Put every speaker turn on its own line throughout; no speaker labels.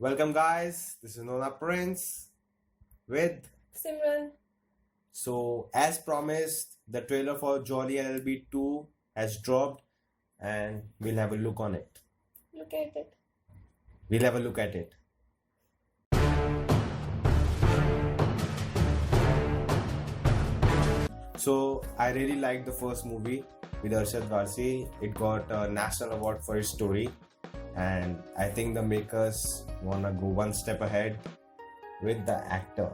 Welcome, guys. This is Nona Prince with.
Simran.
So, as promised, the trailer for Jolly LLB 2 has dropped, and we'll have a look on it.
Look at it.
We'll have a look at it. So, I really liked the first movie with Arshad Varsi. It got a national award for its story, and I think the makers wanna go one step ahead with the actor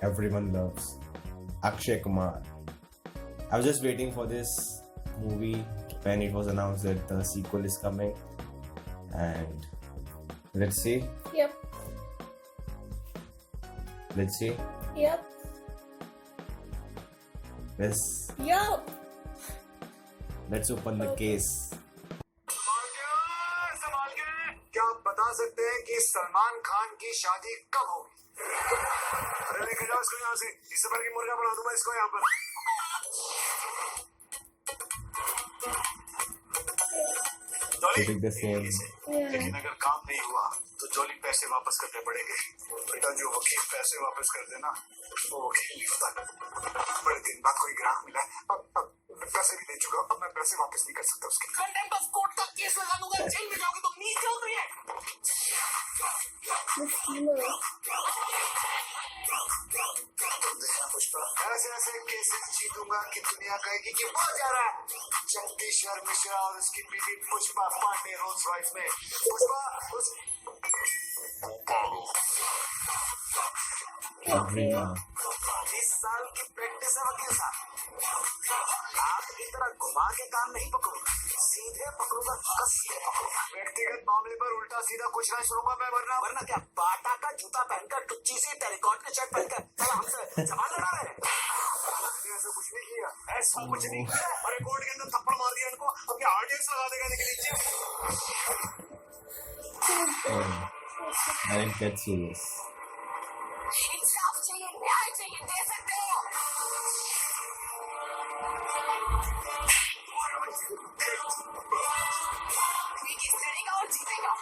everyone loves, Akshay Kumar. I was just waiting for this movie when it was announced that the sequel is coming, and let's see.
Yep.
Let's see.
Yep. Yup.
Let's open the case.
संभाल के क्या आप बता सकते हैं कि सलमान खान की शादी कब होगी? अरे लेके जाओ इसको यहाँ से, इससे बड़ा की मुर्गा बना दूंगा इसको यहाँ पर। Jolly,
Take the same.
लेकिन अगर काम नहीं हुआ तो जॉली पैसे वापस करने पड़ेंगे। बेटा जो वकील पैसे वापस कर देना वो वकील नहीं होता। बड़े दिन बाद कोई ग्राहक मिला, अब मैं पैसे भी दे चुका, अब मैं पैसे वापस नहीं कर सकता उसके। कंटेम्प्ट ऑफ कोर्ट का केस लगा दूंगा, जेल में जाओगे तो नींद चल रही है। देखना पुष्पा, ऐसे ऐसे केसेस जीतूंगा कि दुनिया कहेगी कि बहुत जा रहा है। जगदीश्वर मिश्रा और उसकी बीवी पुष्पा पांडे रोल्स रॉयस में। पुष्पा
Everyone.
20 साल की प्रैक्टिस है वकील साहब। आपकी तरह घुमा के काम नहीं पकड़ूंगा, सीधे पकड़ूंगा, कस के पकड़ूंगा। व्यक्तिगत मामले पर उल्टा सीधा कुछ ना छोड़ूंगा मैं, वरना क्या बाटा का जूता पहनकर टुच्ची सी टेरिकॉट के शर्ट पहनकर चला हमसे सवाल लड़ा रहे हैं। ऐसा कुछ नहीं किया, ऐसा कुछ नहीं किया। अरे कोर्ट के अंदर थप्पड़ मार दिया इनको, अब क्या ऑडियंस लगा देगा इनके नीचे।
I didn't get serious.
इंसाफ चाहिए, न्याय चाहिए, दे सकते हो। लड़ेगा और जीतेगा।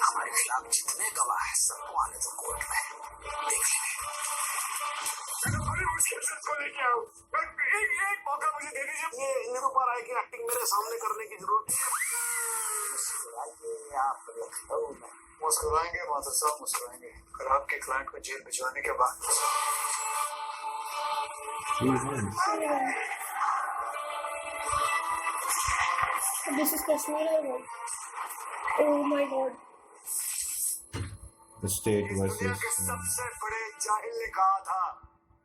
हमारे खिलाफ जितने गवाह हैं सबको आने दो कोर्ट में, देख लेंगे। बड़ी मुश्किल से इसको लेके आओ। एक मौका मुझे दे दीजिए। ये निरूपा राय की एक्टिंग मेरे सामने करने की जरूरत है। मुस्कुराएंगे माता साहब, मुस्कुराएंगे। और आपके क्लाइंट को जेल भिजवाने के बाद
This is Kashmir or what? Oh my god.
The state
इस दुनिया
versus.
के सबसे बड़े जाहिल ने कहा था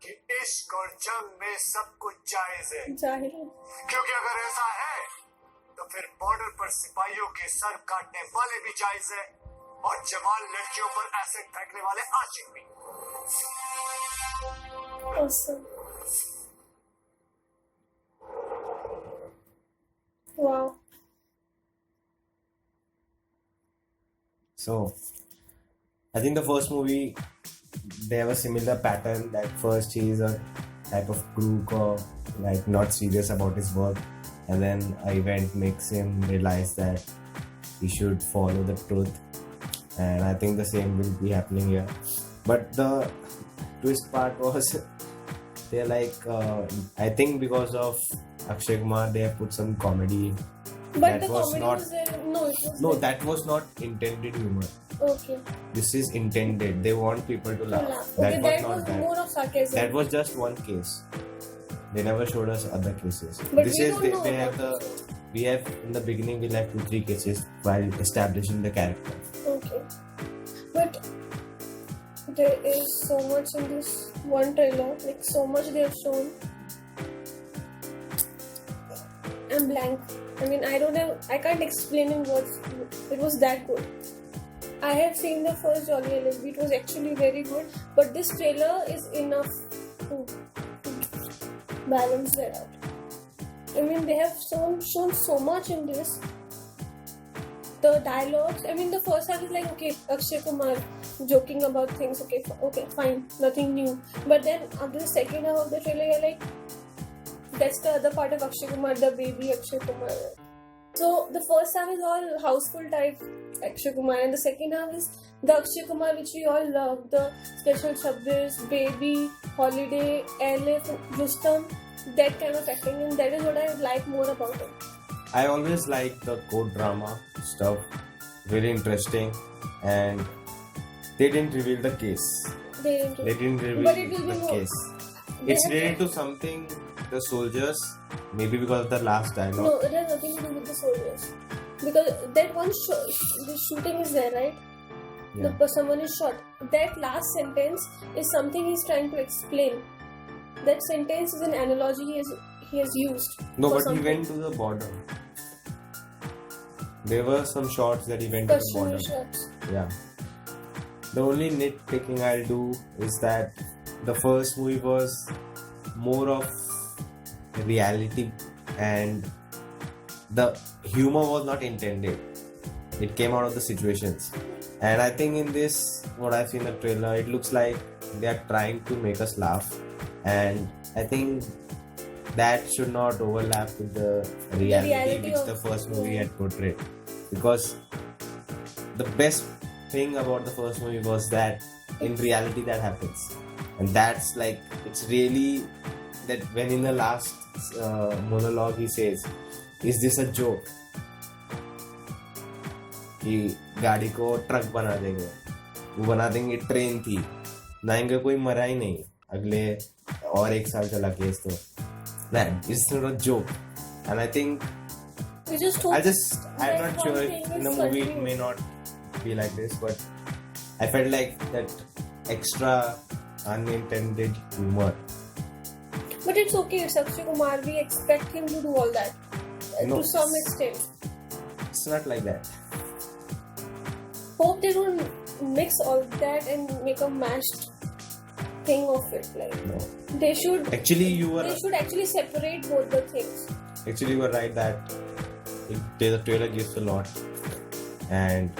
कि इश्क और जंग में सब कुछ जायज है।
Jahil.
क्योंकि अगर ऐसा है तो फिर बॉर्डर पर सिपाहियों के सर काटने वाले भी जायज है और जवान लड़कियों पर एसिड फेंकने वाले आशिक भी।
Awesome. Wow.
So, I think the first movie, they have a similar pattern. That first he is a type of crook or like not serious about his work, and then an event makes him realize that he should follow the truth. And I think the same will be happening here. But the twist part was they're like, I think because of Akshay Kumar, they have put some comedy.
But
That
the
was
comedy
not-
was there. No, it was
No,
there.
that was not intended humor.
Okay.
This is intended. They want people to laugh.
Okay, that
not
was
that.
more of sarcasm.
That was just one case. They never showed us other cases.
But
This
we
is
don't
they,
know
they have
about
the
this.
we have in the beginning we'll have 2-3 cases while establishing the character.
Okay. But there is so much in this one trailer, like so much they have shown. I'm blank. I mean, I can't explain in words. It was that good. I have seen the first Jolly LLB. It was actually very good. But this trailer is enough to balance that out. I mean, they have shown so much in this. The dialogues, I mean, the first half is like, okay, Akshay Kumar joking about things, okay, fine, nothing new. But then after the second half of the trailer, you're like, that's the other part of Akshay Kumar, the baby Akshay Kumar. So the first half is all houseful type Akshay Kumar, and the second half is the Akshay Kumar which we all love, the Special Shabbir, Baby, Holiday, Airlift, Rustom, that kind of acting, and that is what I like more about him.
I always like the court drama stuff, very interesting, and they didn't reveal the case.
They didn't.
They didn't reveal
But it will be
the
more.
case.
They
It's
have-
related to something the soldiers, maybe because of the last dialogue.
No, it has nothing to do with the soldiers. Because that one the shooting is there, right?
Yeah.
Someone is shot. That last sentence is something he's trying to explain. That sentence is an analogy he has used.
No,
for
but he
something.
went to the border. There were some shots that he went to the
Kashmir
border.
shots.
Yeah. The only nitpicking I'll do is that the first movie was more of reality and the humor was not intended. It came out of the situations. And I think in this, what I've seen in the trailer, it looks like they are trying to make us laugh. And I think that should not overlap with the reality which
of-
the first movie had portrayed. Because the best thing about the first movie was that in reality that happens. And that's like, it's really that when in the last monologue he says, is this a joke? कि गाड़ी को truck बना देंगे, वो बना देंगे train थी, ना इनका कोई मरा ही नहीं अगले और एक साल चला केस तो that it's not a joke. And I think
We just hope
I'm
that
not
one
sure
thing
if in
is
the movie it
continued.
may not be like this, but I felt like that extra unintended humor.
But it's okay, it's Akshay Kumar. We expect him to do all that
No.
to some extent.
It's not like that.
Hope they don't mix all that and make a mashed thing of it. Like
No.
they should.
Actually, you
They
were
should actually separate both the things.
right that the trailer gives a lot. And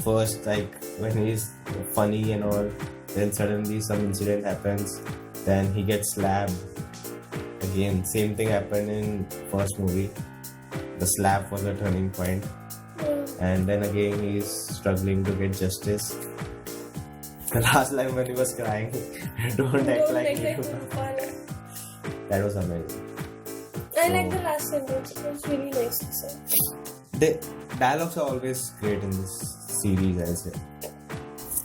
first, like when he's funny and all, then suddenly some incident happens, then he gets slapped. Again, same thing happened in first movie. The slap was a turning point. And then again he's struggling to get justice. The last line when he was crying, don't act like you.
Funny.
That was amazing.
I like the last sentence. It was really nice to say.
The dialogues are always great in this series, I'll say.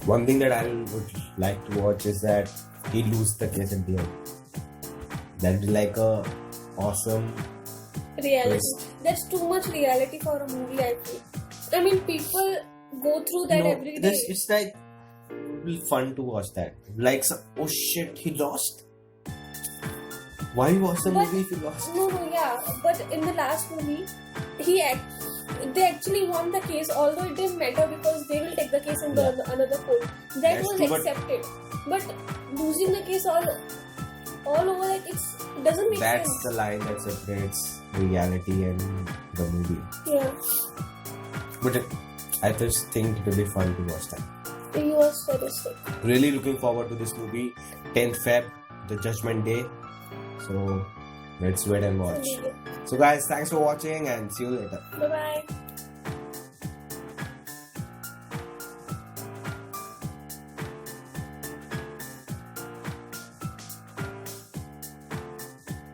One thing that I would like to watch is that he loses the case at the end. That'd be like a awesome
Reality.
twist.
That's too much reality for a movie, I feel. I mean, people go through that every day.
It's like it will be fun to watch that. Like, oh shit, he lost. Why you watch the
But-
movie if you lost?
No, yeah. But in the last movie, they actually won the case, although it didn't matter because they will take the case in another court. That
That's
was
true, but-
accepted. But losing the case all over, like it doesn't make
That's
sense.
the line that separates reality and the movie.
Yeah.
But I just think it will be fun to watch that.
You are sadistic.
Really looking forward to this movie. 10th Feb, the Judgment Day. So let's wait and watch. So guys, thanks for watching and see you later.
Bye bye.